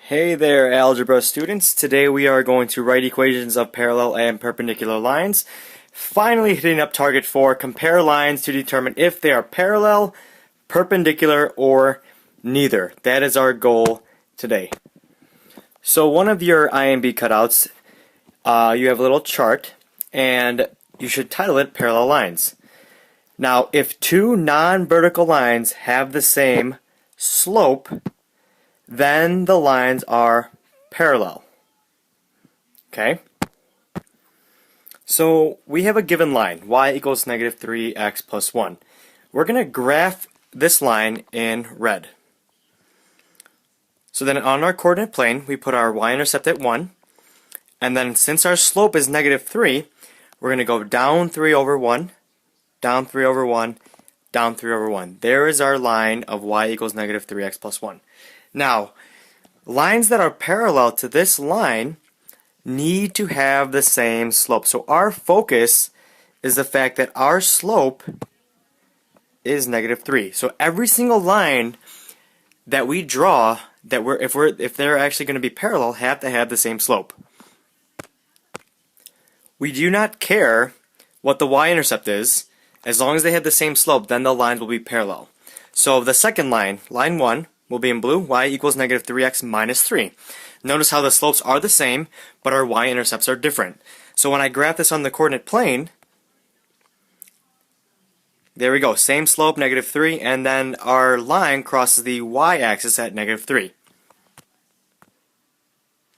Hey there, algebra students. Today we are going to write equations of parallel and perpendicular lines. Finally hitting up target 4, compare lines to determine if they are parallel, perpendicular, or neither. That is our goal today. So one of your IMB cutouts, you have a little chart, and you should title it Parallel Lines. Now, if two non-vertical lines have the same slope, then the lines are parallel. Okay? So we have a given line, y equals negative 3x plus 1. We're going to graph this line in red. So then on our coordinate plane, we put our y-intercept at 1. And then since our slope is negative 3, we're going to go down 3 over 1, down 3 over 1, down 3 over 1. There is our line of y equals negative 3x plus 1. Now, lines that are parallel to this line need to have the same slope. So our focus is the fact that our slope is negative 3. So every single line that we draw, if they're actually going to be parallel, have to have the same slope. We do not care what the y-intercept is. As long as they have the same slope, then the lines will be parallel. So the second line, line 1, will be in blue, y equals negative 3x minus 3. Notice how the slopes are the same, but our y-intercepts are different. So when I graph this on the coordinate plane, there we go, same slope, negative 3, and then our line crosses the y-axis at negative 3.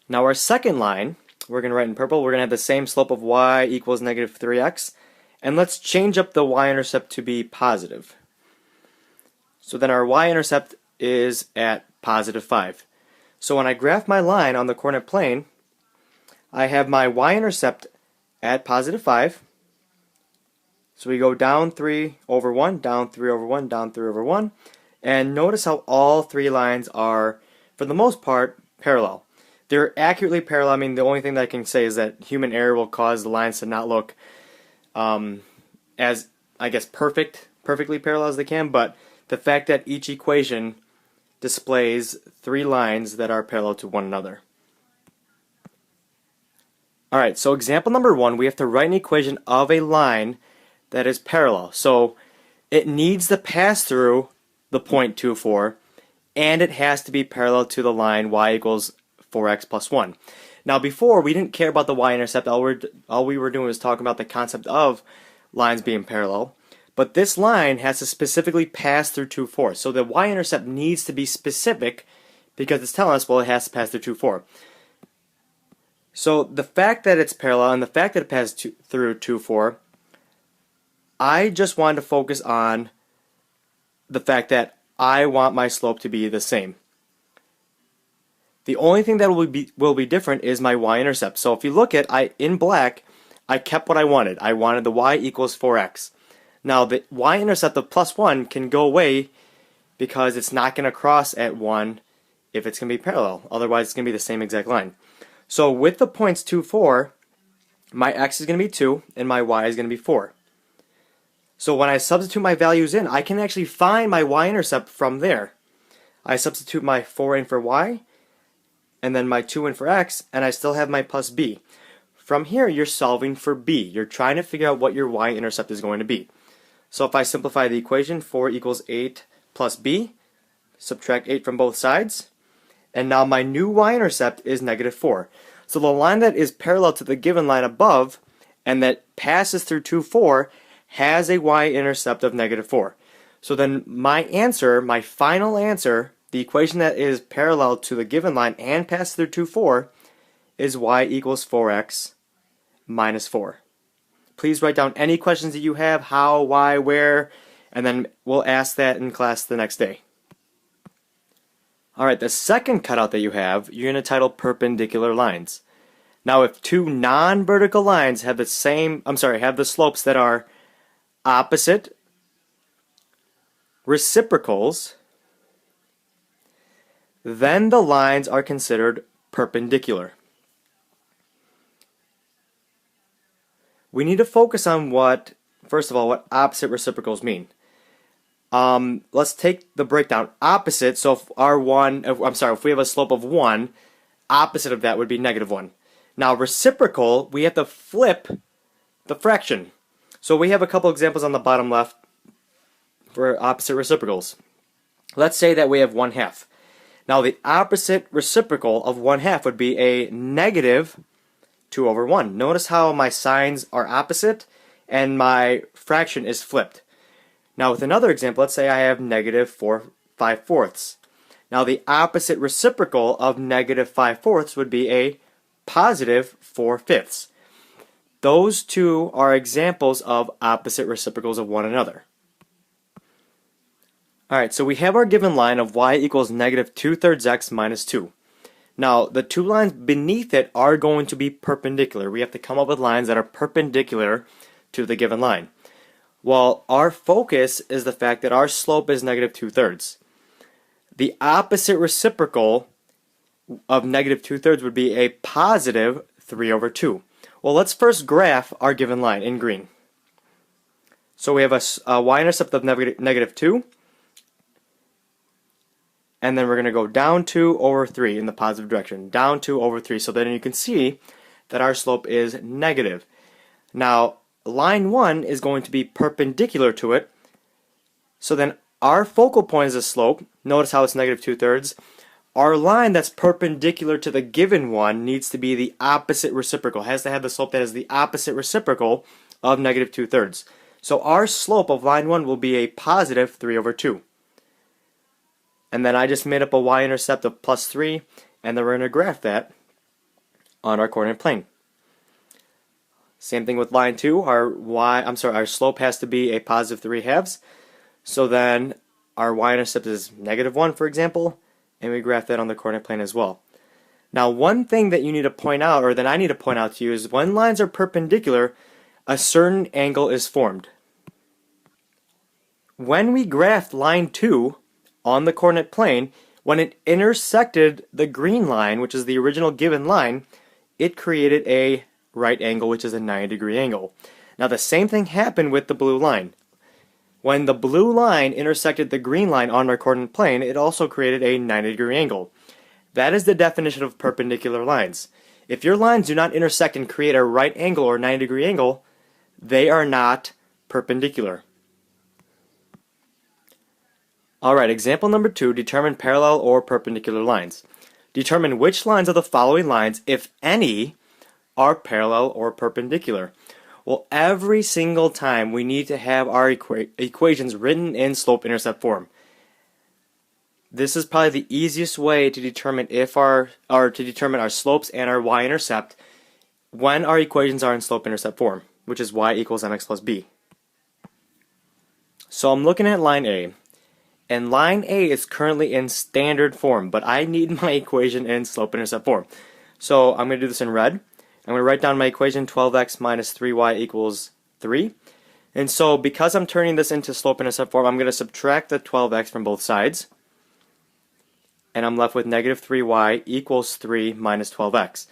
Now our second line, we're going to write in purple, we're going to have the same slope of y equals negative 3x, and let's change up the y-intercept to be positive. So then our y-intercept is at positive 5. So when I graph my line on the coordinate plane, I have my y-intercept at positive 5. So we go down 3 over 1, down 3 over 1, down 3 over 1. And notice how all three lines are, for the most part, parallel. They're accurately parallel. I mean, the only thing that I can say is that human error will cause the lines to not look as, I guess, perfectly parallel as they can. But the fact that each equation displays three lines that are parallel to one another. Alright, so example number 1, we have to write an equation of a line that is parallel. So it needs to pass through the point 2, 4, and it has to be parallel to the line y equals 4x plus 1. Now before, we didn't care about the y-intercept. All we were doing was talking about the concept of lines being parallel. But this line has to specifically pass through 2, 4. So the y-intercept needs to be specific because it's telling us, well, it has to pass through 2, 4. So the fact that it's parallel and the fact that it passes through 2, 4, I just wanted to focus on the fact that I want my slope to be the same. The only thing that will be different is my y-intercept. So if you look at, in black, I kept what I wanted. I wanted the y equals 4x. Now the y-intercept of plus 1 can go away because it's not going to cross at 1 if it's going to be parallel. Otherwise it's going to be the same exact line. So with the points 2, 4, my x is going to be 2 and my y is going to be 4. So when I substitute my values in, I can actually find my y-intercept from there. I substitute my 4 in for y and then my 2 in for x, and I still have my plus b. From here you're solving for b. You're trying to figure out what your y-intercept is going to be. So if I simplify the equation, 4 equals 8 plus b, subtract 8 from both sides, and now my new y-intercept is negative 4. So the line that is parallel to the given line above and that passes through 2, 4 has a y-intercept of negative 4. So then my answer, my final answer, the equation that is parallel to the given line and passes through 2, 4 is y equals 4x minus 4. Please write down any questions that you have, how, why, where, and then we'll ask that in class the next day. Alright, the second cutout that you have, you're going to title perpendicular lines. Now if two non-vertical lines have the slopes that are opposite, reciprocals, then the lines are considered perpendicular. We need to focus on first of all, what opposite reciprocals mean. Let's take the breakdown. Opposite, so if we have a slope of 1, opposite of that would be -1. Now reciprocal, we have to flip the fraction. So we have a couple examples on the bottom left for opposite reciprocals. Let's say that we have 1/2. Now the opposite reciprocal of 1/2 would be a -2/1. Notice how my signs are opposite and my fraction is flipped. Now with another example, let's say I have -5/4. Now the opposite reciprocal of -5/4 would be a +4/5. Those two are examples of opposite reciprocals of one another. Alright, so we have our given line of y equals -2/3 x minus 2. Now, the two lines beneath it are going to be perpendicular. We have to come up with lines that are perpendicular to the given line. Well, our focus is the fact that our slope is -2/3. The opposite reciprocal of -2/3 would be a +3/2. Well, let's first graph our given line in green. So we have a y-intercept of -2, and then we're going to go down 2/3 in the positive direction, down 2/3. So then you can see that our slope is negative. Now, line 1 is going to be perpendicular to it. So then our focal point is a slope. Notice how it's -2/3. Our line that's perpendicular to the given one needs to be the opposite reciprocal. It has to have the slope that is the opposite reciprocal of -2/3. So our slope of line 1 will be a +3/2. And then I just made up a y-intercept of +3, and then we're going to graph that on our coordinate plane. Same thing with line 2. Our slope has to be a +3/2. So then our y-intercept is -1, for example, and we graph that on the coordinate plane as well. Now, one thing that you need to point out, or that I need to point out to you, is when lines are perpendicular, a certain angle is formed. When we graphed line 2 on the coordinate plane, when it intersected the green line, which is the original given line, it created a right angle, which is a 90-degree angle. Now the same thing happened with the blue line. When the blue line intersected the green line on our coordinate plane, it also created a 90-degree angle. That is the definition of perpendicular lines. If your lines do not intersect and create a right angle or 90-degree angle, they are not perpendicular. Alright, example number 2, determine parallel or perpendicular lines. Determine which lines of the following lines, if any, are parallel or perpendicular. Well, every single time we need to have our equations written in slope-intercept form. This is probably the easiest way to determine our slopes and our y-intercept when our equations are in slope-intercept form, which is y equals mx plus b. So I'm looking at line A. And line A is currently in standard form, but I need my equation in slope-intercept form. So I'm going to do this in red. I'm going to write down my equation, 12x minus 3y equals 3. And so because I'm turning this into slope-intercept form, I'm going to subtract the 12x from both sides. And I'm left with -3y equals 3 minus 12x.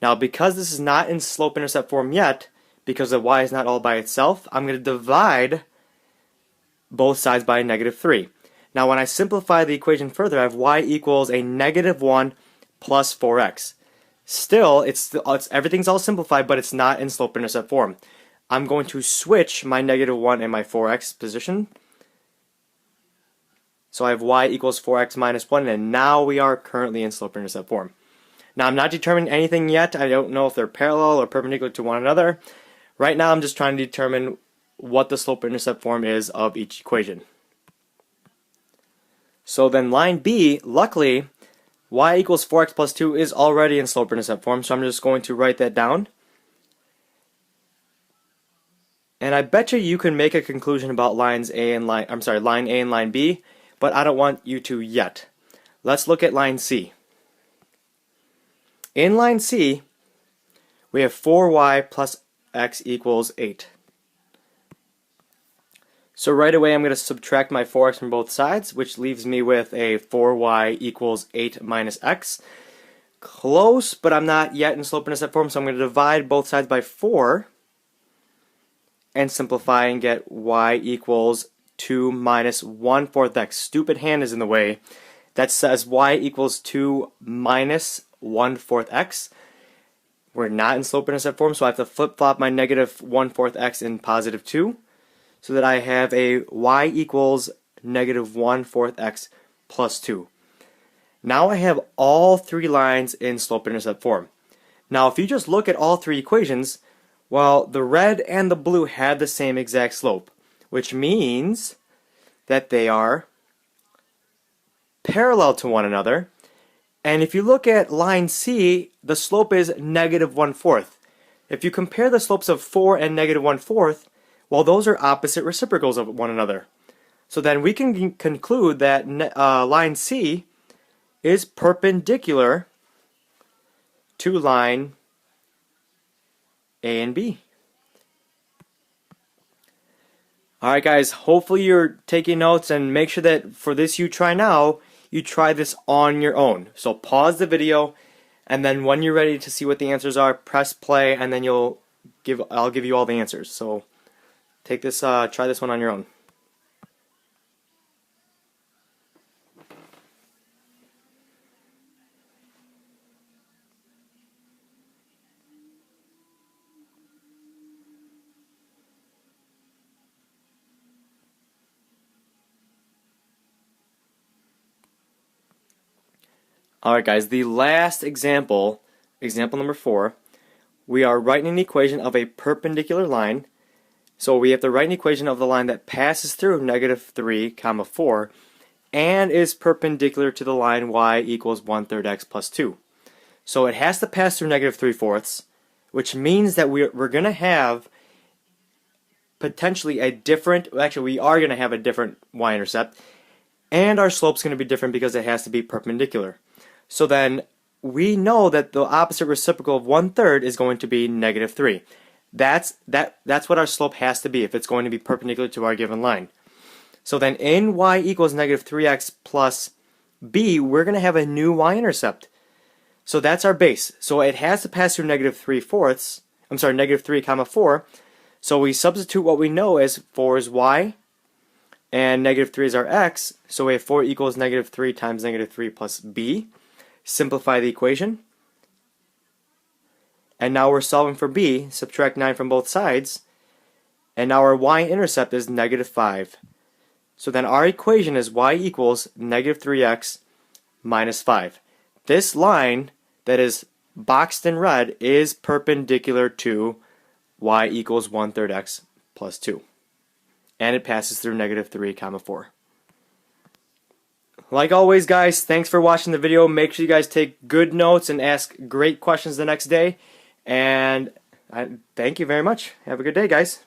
Now because this is not in slope-intercept form yet, because the y is not all by itself, I'm going to divide both sides by -3. Now when I simplify the equation further, I have y equals a -1 plus 4x. Still, everything's all simplified, but it's not in slope-intercept form. I'm going to switch my -1 and my 4x position. So I have y equals 4x minus 1, and now we are currently in slope-intercept form. Now I'm not determining anything yet. I don't know if they're parallel or perpendicular to one another. Right now I'm just trying to determine what the slope-intercept form is of each equation. So then line B, luckily, y equals 4x plus 2 is already in slope-intercept form, so I'm just going to write that down. And I bet you can make a conclusion about line A and line B, but I don't want you to yet. Let's look at line C. In line C, we have 4y plus x equals 8. So right away I'm going to subtract my 4x from both sides, which leaves me with a 4y equals 8 minus x. Close, but I'm not yet in slope-intercept form, so I'm going to divide both sides by 4 and simplify and get y equals 2 minus 1/4 x. Stupid hand is in the way. That says y equals 2 minus 1/4 x. We're not in slope-intercept form, so I have to flip-flop my negative 1/4 x in positive 2, so that I have a y equals negative 1/4 x plus 2. Now I have all three lines in slope-intercept form. Now if you just look at all three equations, well, the red and the blue have the same exact slope, which means that they are parallel to one another. And if you look at line C, the slope is negative 1/4. If you compare the slopes of 4 and negative 1/4, well, those are opposite reciprocals of one another. So then we can conclude that line C is perpendicular to line A and B. Alright guys, hopefully you're taking notes, and make sure that for this you try now, you try this on your own. So pause the video, and then when you're ready to see what the answers are, press play, and then I'll give you all the answers. So take this, try this one on your own. Alright guys, the last example, example number 4, we are writing an equation of a perpendicular line. So we have to write an equation of the line that passes through negative 3, comma 4, and is perpendicular to the line y equals 1/3 x plus 2. So it has to pass through negative 3/4, which means that we're going to have potentially a different, actually we are going to have a different y-intercept, and our slope's going to be different because it has to be perpendicular. So then we know that the opposite reciprocal of 1/3 is going to be negative 3. That's what our slope has to be if it's going to be perpendicular to our given line. So then in y equals negative 3x plus b, we're going to have a new y-intercept. So that's our base. So it has to pass through negative 3/4. I'm sorry, negative 3 comma 4. So we substitute what we know as 4 is y, and negative 3 is our x. So we have 4 equals negative 3 times negative 3 plus b. Simplify the equation. And now we're solving for b. Subtract 9 from both sides. And now our y-intercept is negative 5. So then our equation is y equals negative 3x minus 5. This line that is boxed in red is perpendicular to y equals 1/3 x plus 2. And it passes through negative 3 comma 4. Like always guys, thanks for watching the video. Make sure you guys take good notes and ask great questions the next day. And thank you very much. Have a good day guys.